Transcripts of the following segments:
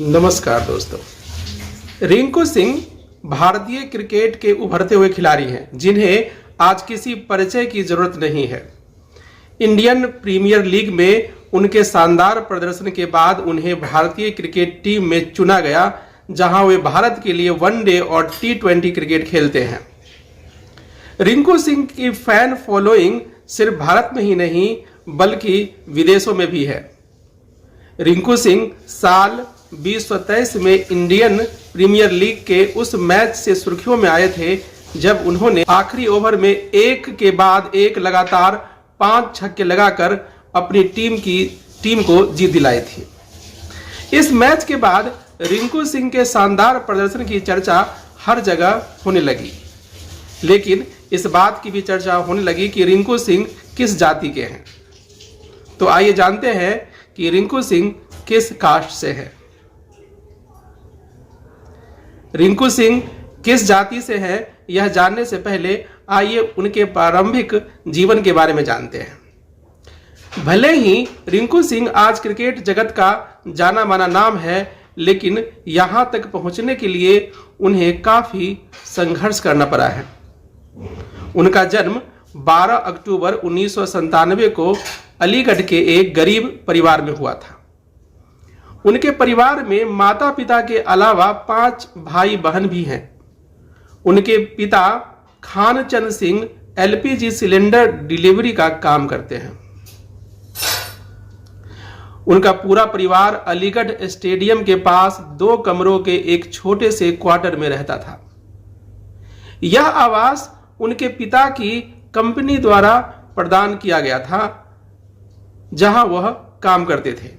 नमस्कार दोस्तों। रिंकू सिंह भारतीय क्रिकेट के उभरते हुए खिलाड़ी हैं जिन्हें आज किसी परिचय की जरूरत नहीं है। इंडियन प्रीमियर लीग में उनके शानदार प्रदर्शन के बाद उन्हें भारतीय क्रिकेट टीम में चुना गया, जहां वे भारत के लिए वनडे और T20 क्रिकेट खेलते हैं। रिंकू सिंह की फैन फॉलोइंग सिर्फ भारत में ही नहीं बल्कि विदेशों में भी है। रिंकू सिंह साल 2023 में इंडियन प्रीमियर लीग के उस मैच से सुर्खियों में आए थे जब उन्होंने आखिरी ओवर में एक के बाद एक लगातार 5 छक्के लगाकर अपनी टीम को जीत दिलाई थी। इस मैच के बाद रिंकू सिंह के शानदार प्रदर्शन की चर्चा हर जगह होने लगी, लेकिन इस बात की भी चर्चा होने लगी कि रिंकू सिंह किस जाति के हैं। तो आइए जानते हैं कि रिंकू सिंह किस कास्ट से है। रिंकू सिंह किस जाति से है, यह जानने से पहले आइए उनके प्रारंभिक जीवन के बारे में जानते हैं। भले ही रिंकू सिंह आज क्रिकेट जगत का जाना माना नाम है, लेकिन यहां तक पहुंचने के लिए उन्हें काफी संघर्ष करना पड़ा है। उनका जन्म 12 अक्टूबर 1997 को अलीगढ़ के एक गरीब परिवार में हुआ था। उनके परिवार में माता पिता के अलावा 5 भाई बहन भी हैं। उनके पिता Khanchand Singh LPG cylinder delivery का काम करते हैं। उनका पूरा परिवार अलीगढ़ स्टेडियम के पास 2 कमरों के एक छोटे से क्वार्टर में रहता था। यह आवास उनके पिता की कंपनी द्वारा प्रदान किया गया था, जहां वह काम करते थे।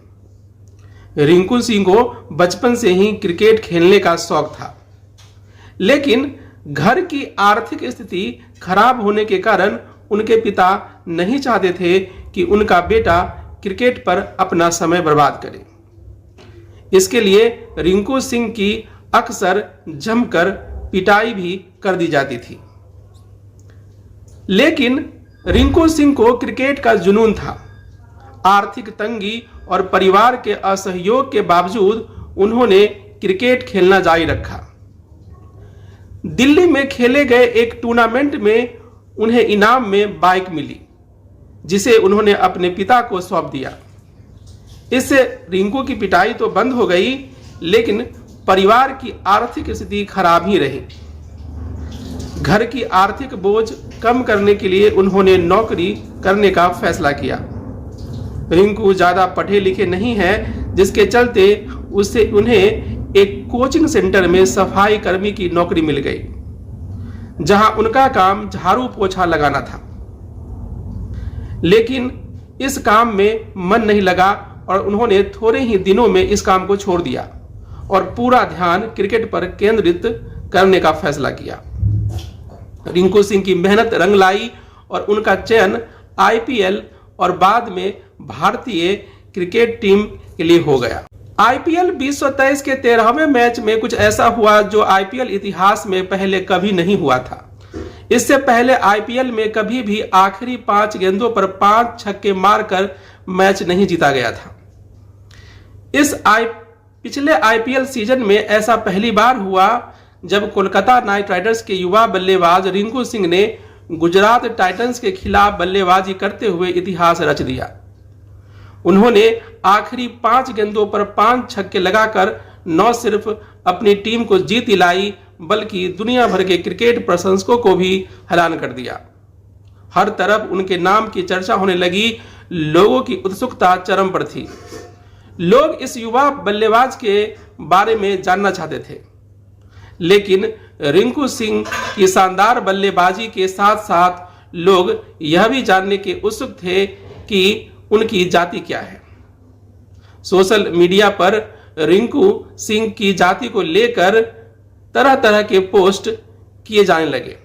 रिंकू सिंह को बचपन से ही क्रिकेट खेलने का शौक था, लेकिन घर की आर्थिक स्थिति खराब होने के कारण उनके पिता नहीं चाहते थे कि उनका बेटा क्रिकेट पर अपना समय बर्बाद करे। इसके लिए रिंकू सिंह की अक्सर जमकर पिटाई भी कर दी जाती थी। लेकिन रिंकू सिंह को क्रिकेट का जुनून था। आर्थिक तंगी और परिवार के असहयोग के बावजूद उन्होंने क्रिकेट खेलना जारी रखा। दिल्ली में खेले गए एक टूर्नामेंट में उन्हें इनाम में बाइक मिली, जिसे उन्होंने अपने पिता को सौंप दिया। इससे रिंकू की पिटाई तो बंद हो गई, लेकिन परिवार की आर्थिक स्थिति खराब ही रही। घर की आर्थिक बोझ कम करने के लिए उन्होंने नौकरी करने का फैसला किया। रिंकू ज्यादा पढ़े लिखे नहीं हैं, जिसके चलते उन्हें एक कोचिंग सेंटर में सफाई कर्मी की नौकरी मिल गई, जहां उनका काम झाड़ू पोछा लगाना था। लेकिन इस काम में मन नहीं लगा और उन्होंने थोड़े ही दिनों में इस काम को छोड़ दिया और पूरा ध्यान क्रिकेट पर केंद्रित करने का फैसला किया। रिंकू सिंह की मेहनत रंग लाई और उनका चयन IPL और बाद में भारतीय क्रिकेट टीम के लिए हो गया। IPL 2023 के 13वें मैच में कुछ ऐसा हुआ जो IPL इतिहास में पहले कभी नहीं हुआ था। इससे पहले IPL में कभी भी आखिरी 5 गेंदों पर 5 छक्के मारकर मैच नहीं जीता गया था। पिछले IPL सीजन में ऐसा पहली बार हुआ जब कोलकाता नाइट राइडर्स के युवा बल्लेबाज रिंकू सिंह ने गुजरात टाइटंस के खिलाफ बल्लेबाजी करते हुए इतिहास रच दिया। उन्होंने आखिरी 5 गेंदों पर 5 छक्के लगाकर न सिर्फ अपनी टीम को जीत दिलाई, बल्कि दुनिया भर के क्रिकेट प्रशंसकों को भी हैरान कर दिया। हर तरफ उनके नाम की चर्चा होने लगी। लोगों की उत्सुकता चरम पर थी। लोग इस युवा बल्लेबाज के बारे में जानना चाहते थे, लेकिन रिंकू सिंह की शानदार बल्लेबाजी के साथ साथ लोग यह भी जानने के उत्सुक थे कि उनकी जाति क्या है। सोशल मीडिया पर रिंकू सिंह की जाति को लेकर तरह तरह के पोस्ट किए जाने लगे।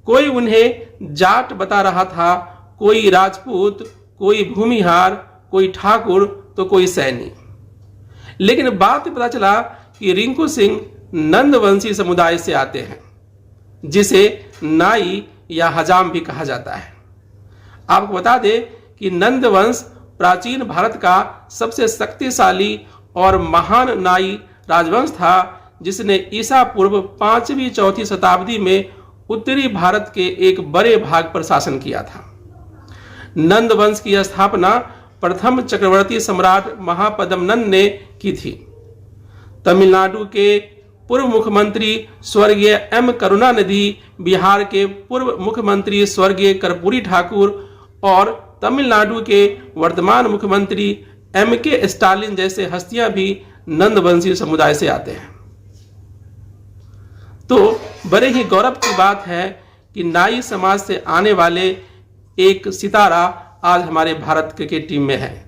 कोई उन्हें जाट बता रहा था, कोई राजपूत, कोई भूमिहार, कोई ठाकुर तो कोई सैनी। लेकिन बात पता चला कि रिंकू सिंह नंदवंशी समुदाय से आते हैं, जिसे नाई या हजाम भी कहा जाता है। आपको बता दें कि नंदवंश प्राचीन भारत का सबसे शक्तिशाली और महान नाई राजवंश था जिसने ईसा पूर्व 5वीं 4वीं शताब्दी में उत्तरी भारत के एक बड़े भाग पर शासन किया था। नंद वंश की स्थापना प्रथम चक्रवर्ती सम्राट महापद्मनंद ने की थी। तमिलनाडु के पूर्व मुख्यमंत्री स्वर्गीय एम करुणानिधि, बिहार के पूर्व मुख्यमंत्री स्वर्गीय कर्पूरी ठाकुर और तमिलनाडु के वर्तमान मुख्यमंत्री एम के स्टालिन जैसे हस्तियां भी नंदवंशी समुदाय से आते हैं। तो बड़े ही गौरव की बात है कि नाई समाज से आने वाले एक सितारा आज हमारे भारत क्रिकेट टीम में है।